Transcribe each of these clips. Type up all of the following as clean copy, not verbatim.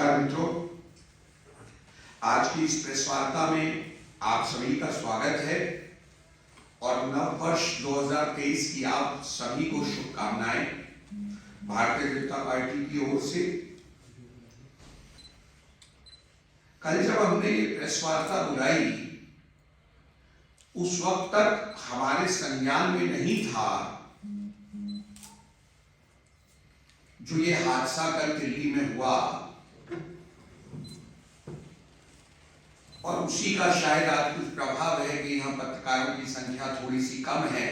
नमस्कार मित्रों, आज की इस प्रेस वार्ता में आप सभी का स्वागत है और नव वर्ष 2023 की आप सभी को शुभकामनाएं भारतीय जनता पार्टी की ओर से। कल जब हमने ये प्रेस वार्ता बुलाई उस वक्त तक हमारे संज्ञान में नहीं था जो ये हादसा कल दिल्ली में हुआ और उसी का शायद आज कुछ प्रभाव है कि यहाँ पत्रकारों की संख्या थोड़ी सी कम है,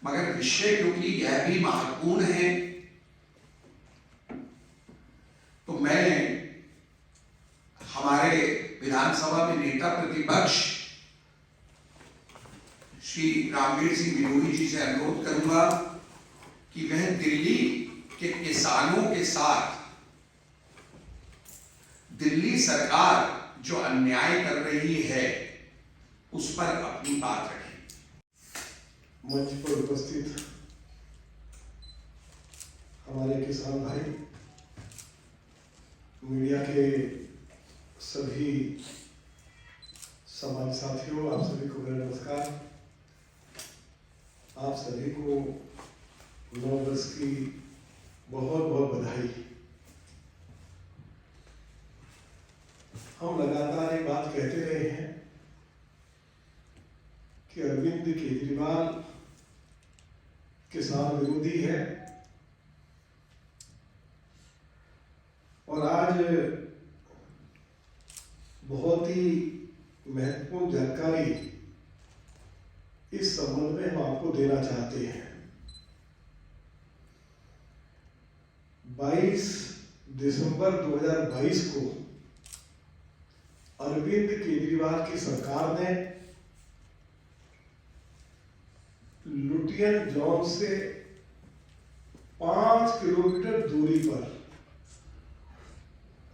मगर विषय क्योंकि यह भी महत्वपूर्ण है तो मैं हमारे विधानसभा में नेता प्रतिपक्ष श्री रामवीर सिंह बिनोई जी से अनुरोध करूंगा कि वह दिल्ली के किसानों के साथ दिल्ली सरकार जो अन्याय कर रही है उस पर अपनी बात रखें। मंच पर उपस्थित हमारे किसान भाई, मीडिया के सभी समाज साथियों, आप सभी को मेरा नमस्कार। आप सभी को नव वर्ष की बहुत बहुत बधाई। हम लगातार एक बात कहते रहे हैं कि अरविंद केजरीवाल किसान विरोधी है और आज बहुत ही महत्वपूर्ण जानकारी इस संबंध में हम आपको देना चाहते हैं। 22 दिसंबर 2022 को अरविंद केजरीवाल की सरकार ने लुटियन जोन से 5 किलोमीटर दूरी पर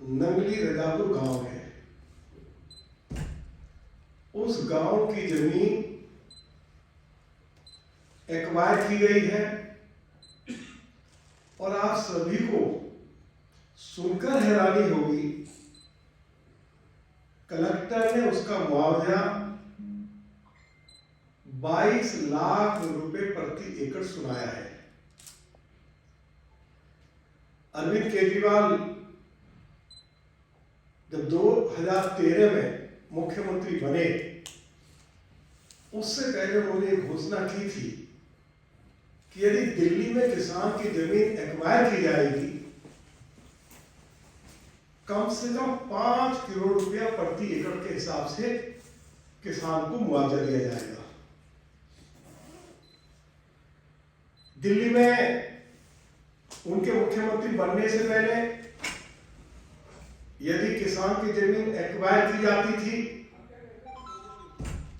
नंगली रजापुर गांव है, उस गांव की जमीन एक्वायर की गई है और आप सभी को सुनकर हैरानी होगी, कलेक्टर ने उसका मुआवजा 22 लाख रुपए प्रति एकड़ सुनाया है। अरविंद केजरीवाल जब 2013 में मुख्यमंत्री बने उससे पहले उन्होंने घोषणा की थी कि यदि दिल्ली में किसान की जमीन एक्वायर की जाएगी कम से कम 5 करोड़ रुपया प्रति एकड़ के हिसाब से किसान को मुआवजा दिया जाएगा। दिल्ली में उनके मुख्यमंत्री बनने से पहले यदि किसान की जमीन एक्वायर की जाती थी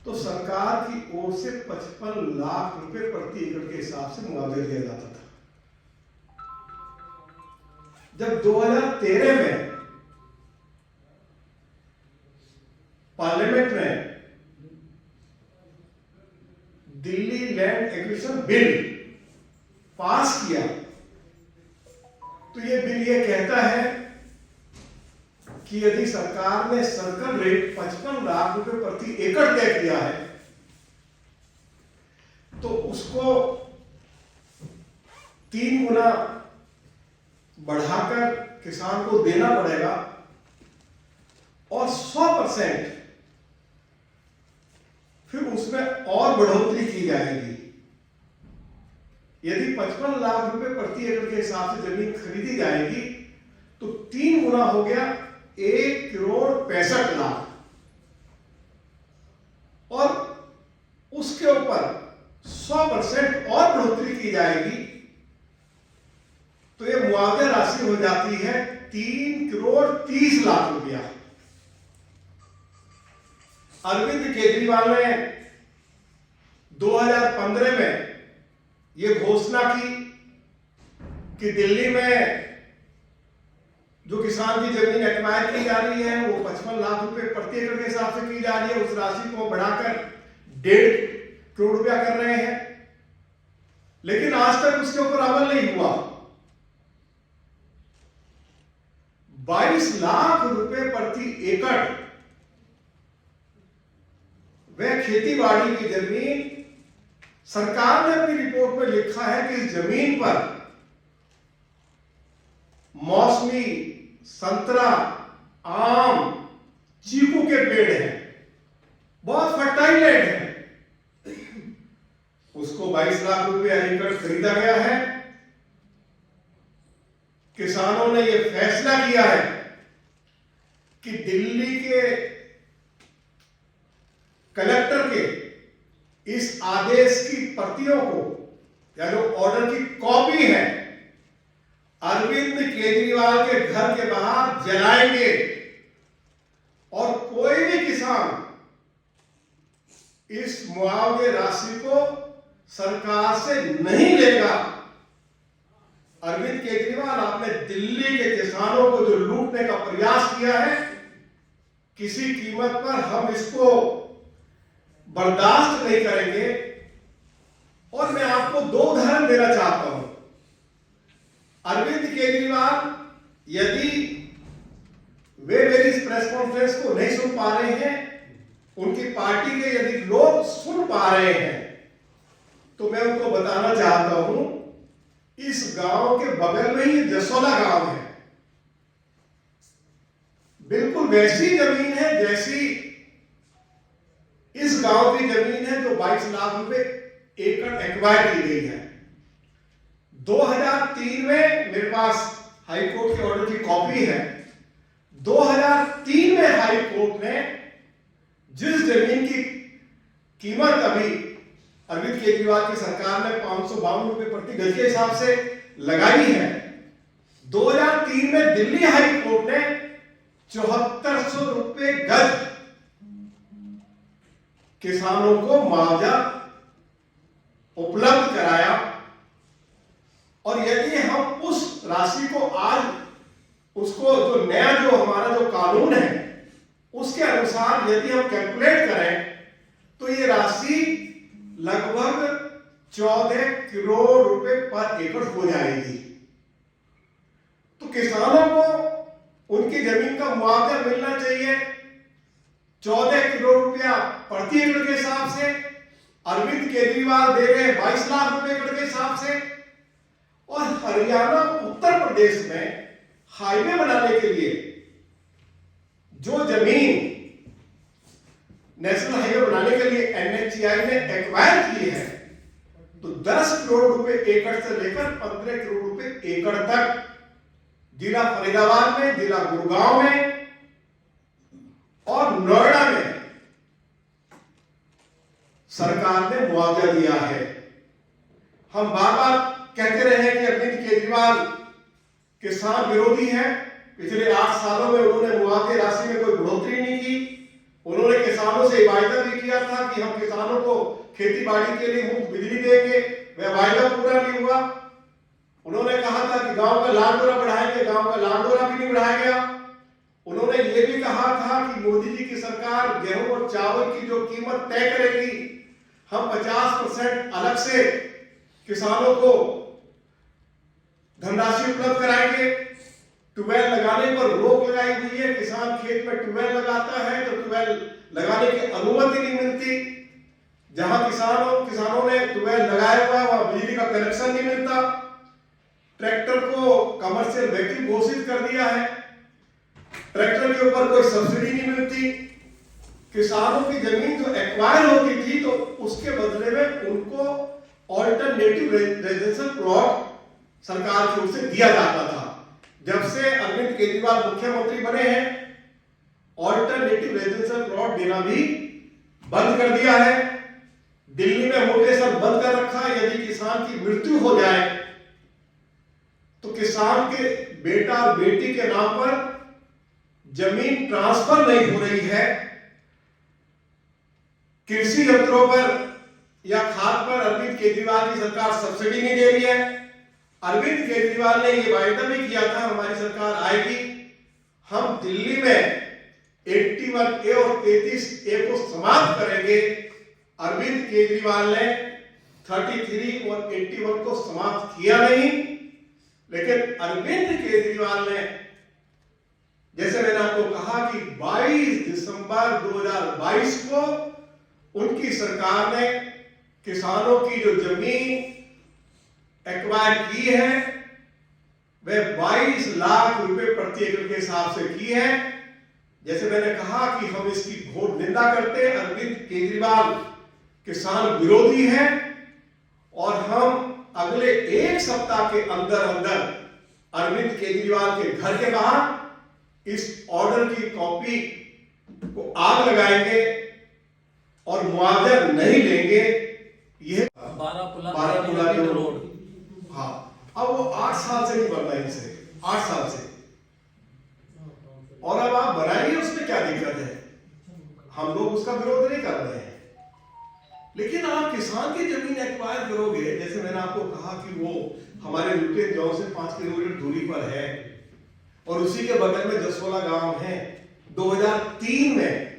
तो सरकार की ओर से 55 लाख रुपए प्रति एकड़ के हिसाब से मुआवजा दिया जाता था। जब 2013 में पार्लियामेंट ने Delhi land acquisition bill pass किया तो यह बिल यह कहता है कि यदि सरकार ने सर्कल रेट 55 लाख रुपए प्रति एकड़ तय किया है तो उसको 3 गुना बढ़ाकर किसान को देना पड़ेगा और 100% फिर उसमें और बढ़ोतरी की जाएगी। यदि 55 लाख रुपए प्रति एकड़ के हिसाब से जमीन खरीदी जाएगी तो 3 गुना हो गया 1 करोड़ 65 लाख और उसके ऊपर 100% और बढ़ोतरी की जाएगी तो यह मुआवजा राशि हो जाती है 3 करोड़ 30 लाख रुपया। अरविंद केजरीवाल ने 2015 में यह घोषणा की कि दिल्ली में जो किसान की जमीन एक्वायर की जा रही है वो 55 लाख रुपए प्रति एकड़ के हिसाब से की जा रही है, उस राशि को बढ़ाकर 1.5 करोड़ रुपया कर रहे हैं, लेकिन आज तक उसके ऊपर अमल नहीं हुआ। 22 लाख रुपए प्रति एकड़ वह खेती बाड़ी की जमीन, सरकार ने अपनी रिपोर्ट में लिखा है कि इस जमीन पर मौसमी, संतरा, आम, चीकू के पेड़ हैं, बहुत फर्टाइल लैंड है। उसको 22 लाख रुपए एकड़ खरीदा गया है। किसानों ने यह फैसला किया है कि दिल्ली के कलेक्टर के इस आदेश की प्रतियों को, या जो ऑर्डर की कॉपी है, अरविंद केजरीवाल के घर के बाहर जलाएंगे और कोई भी किसान इस मुआवजे राशि को सरकार से नहीं लेगा। अरविंद केजरीवाल, आपने दिल्ली के किसानों को जो लूटने का प्रयास किया है, किसी कीमत पर हम इसको बर्दाश्त नहीं करेंगे। और मैं आपको 2 उदाहरण देना चाहता हूं। अरविंद केजरीवाल, यदि वे मेरी इस प्रेस कॉन्फ्रेंस को नहीं सुन पा रहे हैं, उनकी पार्टी के यदि लोग सुन पा रहे हैं, तो मैं उनको बताना चाहता हूं, इस गांव के बगल में ही जसोला गांव है। बिल्कुल वैसी जमीन है जैसी इस गांव की जमीन है जो 22 लाख रुपए एकड़ एक्वायर की गई है। 2003 में मेरे पास हाई कोर्ट के ऑर्डर की कॉपी है। 2003 में हाई कोर्ट ने जिस जमीन की कीमत अभी अरविंद केजरीवाल की सरकार ने 552 रुपए प्रति गज के हिसाब से लगाई है, 2003 में दिल्ली हाई कोर्ट ने 7400 रुपए गज किसानों को मुआवजा उपलब्ध कराया। और यदि हम उस राशि को आज, उसको जो नया जो हमारा जो कानून है उसके अनुसार यदि हम कैलकुलेट करें, तो ये राशि लगभग 14 करोड़ रुपए पर एकड़ हो जाएगी। तो किसानों को उनकी जमीन का मुआवजा मिलना चाहिए 14 करोड़ रुपया प्रति एकड़ के हिसाब से। अरविंद केजरीवाल दे रहे 22 लाख रुपए एकड़ के हिसाब से। और हरियाणा, उत्तर प्रदेश में हाईवे बनाने के लिए जो जमीन नेशनल हाईवे बनाने के लिए NHAI ने एक्वायर की है, तो 10 करोड़ रुपए एकड़ से लेकर 15 करोड़ रुपए एकड़ तक जिला फरीदाबाद में, जिला गुड़गांव में और नोएडा में सरकार ने मुआवजा दिया है। हम बार बार कहते रहे हैं कि अरविंद केजरीवाल किसान विरोधी है। पिछले 8 सालों में उन्होंने मुआवजे राशि में कोई बढ़ोतरी नहीं की। उन्होंने किसानों से वायदा भी किया था कि हम किसानों को खेती बाड़ी के लिए मुफ्त बिजली देंगे, वह वायदा पूरा नहीं हुआ। उन्होंने कहा था कि गांव का लाल डोरा बढ़ाएंगे, गांव का लाल डोरा भी नहीं बढ़ाया गया। उन्होंने ये भी कहा था कि मोदी जी की सरकार गेहूं और चावल की जो कीमत तय करेगी, हम 50% अलग से किसानों को धनराशि उपलब्ध कराएंगे। ट्यूबवेल लगाने पर रोक लगाई हुई है। किसान खेत में ट्यूबवेल लगाता है तो ट्यूबवेल लगाने की अनुमति नहीं मिलती। जहां किसानों ने ट्यूबवेल लगाया हुआ है वहां बिजली का कनेक्शन नहीं मिलता। ट्रैक्टर को कमर्शियल व्हीकल घोषित कर दिया है। ट्रैक्टर के ऊपर कोई सब्सिडी नहीं मिलती। किसानों की जमीन जो एक्वायर होती थी तो उसके बदले में उनको ऑल्टरनेटिव रेजिडेंशियल प्लॉट सरकार की ओर से दिया जाता था। जब से अरविंद केजरीवाल मुख्यमंत्री बने हैं, ऑल्टरनेटिव रेजिडेंशियल प्लॉट देना भी बंद कर दिया है। दिल्ली में म्यूटेशन बंद कर रखा है। यदि किसान की मृत्यु हो जाए तो किसान के बेटा और बेटी के नाम पर जमीन ट्रांसफर नहीं हो रही है। कृषि यंत्रों पर या खाद पर अरविंद केजरीवाल की सरकार सब्सिडी नहीं दे रही है। अरविंद केजरीवाल ने यह वायदा भी किया था हमारी सरकार आएगी, हम दिल्ली में 81A और 33A को समाप्त करेंगे। अरविंद केजरीवाल ने 33 और 81 को समाप्त किया नहीं, लेकिन अरविंद केजरीवाल ने जैसे मैंने आपको कहा कि 22 दिसंबर 2022 को उनकी सरकार ने किसानों की जो जमीन एक्वायर की है वह 22 लाख रुपए प्रति एकड़ के हिसाब से की है। जैसे मैंने कहा कि हम इसकी घोर निंदा करते हैं। अरविंद केजरीवाल किसान विरोधी है और हम अगले एक सप्ताह के अंदर अंदर अरविंद केजरीवाल के घर के बाहर इस ऑर्डर की कॉपी को आग लगाएंगे और मुआवजा नहीं लेंगे। यह 12 पुला जो रोड, हाँ, अब वो 8 साल से नहीं बन रहा इनसे, 8 साल से, और अब आप बनाइए, उसमें क्या दिक्कत है? हम लोग उसका विरोध नहीं कर रहे हैं, लेकिन आप किसान की जमीन एक्वायर करोगे। जैसे मैंने आपको कहा कि वो हमारे लुटेन गांव से 5 किलोमीटर दूरी पर है और उसी के बगल में जसोला गांव है। 2003 में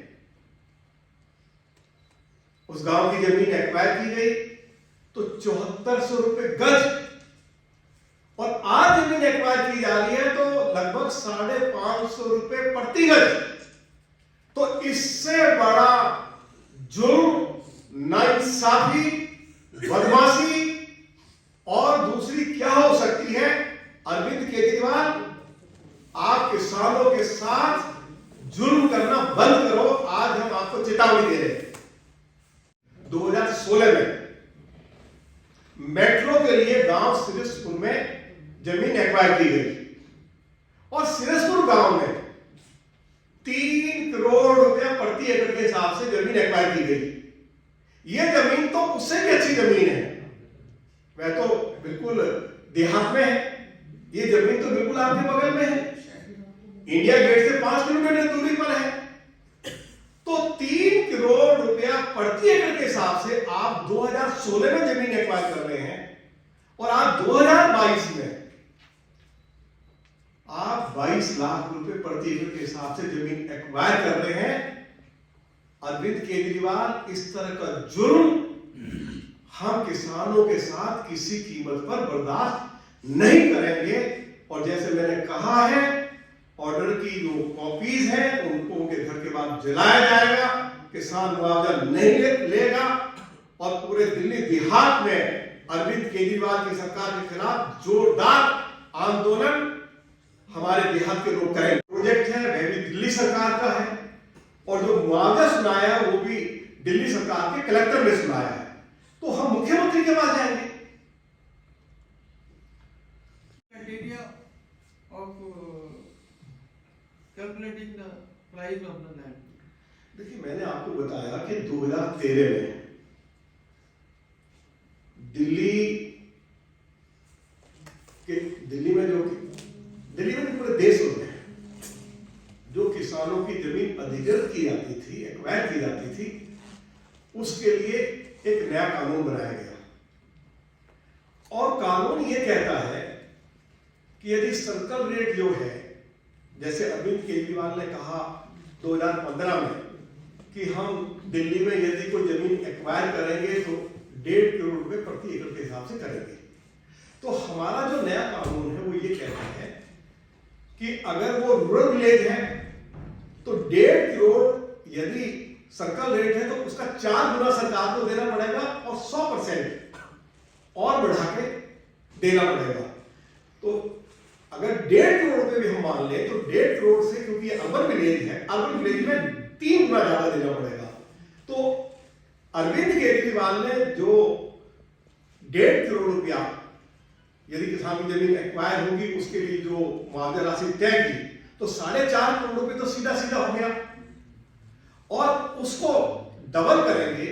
उस गांव की जमीन एक्वायर की गई तो 7400 रुपए गज, और आज जमीन एक्वायर की जा रही है तो लगभग 550 रुपए प्रति गज। तो इससे बड़ा जुर्म, नाइंसाफी, बदमाशी और दूसरी क्या हो सकती है? अरविंद केजरीवाल, आप किसानों के साथ जुर्म करना बंद करो। आज हम आपको चेतावनी दे रहे हैं। 2016 में मेट्रो के लिए गांव सिरसपुर में जमीन एक्वायर की गई और सिरसपुर गांव में 3 करोड़ रुपया प्रति एकड़ के हिसाब से जमीन एक्वायर की गई। यह जमीन तो उससे भी अच्छी जमीन है, वह तो बिल्कुल देहात में है, यह जमीन तो बिल्कुल आपके बगल में है, इंडिया गेट से 5 किलोमीटर दूरी पर है। तो 3 करोड़ रुपया प्रति एकड़ के हिसाब से आप 2016 में जमीन एक्वायर कर रहे हैं और आप 2022 में आप 22 लाख रुपए प्रति एकड़ के हिसाब से जमीन एक्वायर कर रहे हैं। अरविंद केजरीवाल, इस तरह का जुर्म हम किसानों के साथ किसी कीमत पर बर्दाश्त नहीं करेंगे। और जैसे मैंने कहा है, ऑर्डर की जो कॉपीज हैं उनको उनके घर के बाद जलाया जाएगा, किसान मुआवजा नहीं लेगा और पूरे दिल्ली देहात में अरविंद केजरीवाल की सरकार के खिलाफ जोरदार आंदोलन हमारे देहात के लोग करेंगे। प्रोजेक्ट है वह भी दिल्ली सरकार का है और जो मुआवजा सुनाया है वो भी दिल्ली सरकार के कलेक्टर ने सुनाया है। तो हम मुख्यमंत्री के पास जाएंगे। Calculating the price of the land. देखिए, मैंने आपको बताया कि 2013 में दिल्ली में पूरे देश में जो किसानों की जमीन अधिग्रहित की जाती थी, एक्वायर की जाती थी, उसके लिए एक नया कानून बनाया गया और कानून ये कहता है कि यदि सर्कल रेट जो है, जैसे अरविंद केजरीवाल ने कहा 2015 में कि हम दिल्ली में यदि कोई जमीन एक्वायर करेंगे तो 1.5 करोड़ रुपए प्रति एकड़ के हिसाब से करेंगे। तो हमारा जो नया कानून है वो ये कहता है कि अगर वो रूरल विलेज है तो 1.5 करोड़ यदि सर्कल रेट है तो उसका 4 गुना सरकार को देना पड़ेगा और 100% और बढ़ा के देना पड़ेगा। तो अगर 1.5 करोड़ रुपए भी हम मान लें तो 1.5 करोड़ से, क्योंकि ये अर्बन विलेज है, अर्बन विलेज में 3 गुना ज्यादा देना पड़ेगा। तो अरविंद केजरीवाल ने जो 1.5 करोड़ रुपया यदि किसान की जमीन एक्वायर होगी उसके लिए जो मुआवजा राशि तय की, तो 4.5 करोड़ रुपए तो सीधा सीधा हो गया और उसको डबल करेंगे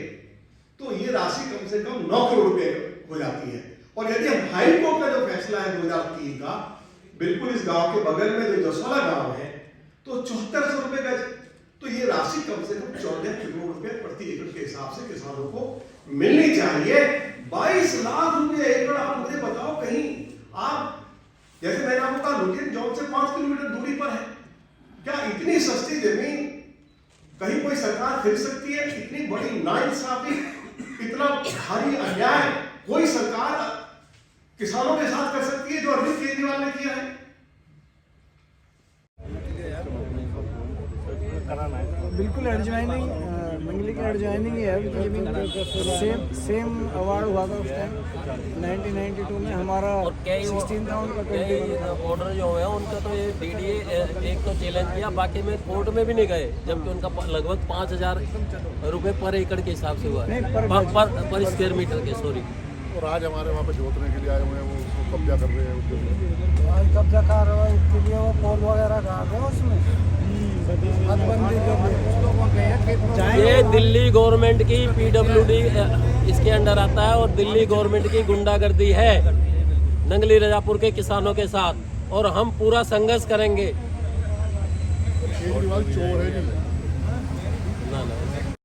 तो ये राशि कम से कम 9 करोड़ रुपए हो जाती है। और यदि हम हाई कोर्ट का जो फैसला है 2003 का, बिल्कुल इस गांव के बगल में जो जसोला गांव है, तो 7400 रुपए गज, तो ये राशि कम से कम 14 करोड़ रुपए प्रति एकड़ के हिसाब से किसानों को मिलनी चाहिए। 22 लाख रुपए एकड़, आप मुझे बताओ, कहीं आप, जैसे मैंने आपको कहा, लुटियन गांव से 5 किलोमीटर दूरी पर है, क्या इतनी सस्ती जमीन कहीं कोई सरकार खरीद सकती है? इतनी बड़ी नाइंसाफी, इतना भारी अन्याय कोई सरकार किसानों के साथ कर सकती है जो अरविंद केजरीवाल ने किया है? बिल्कुल एडजॉइनिंग मंगली का एडजॉइनिंग ही है। सेम अवार्ड हुआ था उस टाइम 1992 में हमारा। और कई 16,000 का कई ऑर्डर जो है उनका तो ये डीडीए एक तो चैलेंज किया, बाकी में कोर्ट में भी नहीं गए, जबकि उनका लगभग 5,000 रुपए पर एकड़ के हिसाब से हुआ है, पर स्क्वायर मीटर के, सॉरी। और आज हमारे वहाँ पे जोतने के लिए आए हुए हैं, वो उसको कब्जा कर रहे हैं उद्योग। आज कब्जा कर रहा है, इसके लिए वो पोल वगैरह काट रहे हैं उसमें हदबंदी कर। ये दिल्ली गवर्नमेंट की पीडब्ल्यूडी इसके अंडर आता है, और दिल्ली गवर्नमेंट की गुंडागर्दी है नंगली रजापुर के किसानों के साथ, और हम पूरा संघर्ष करेंगे। केजरीवाल चोर है जी।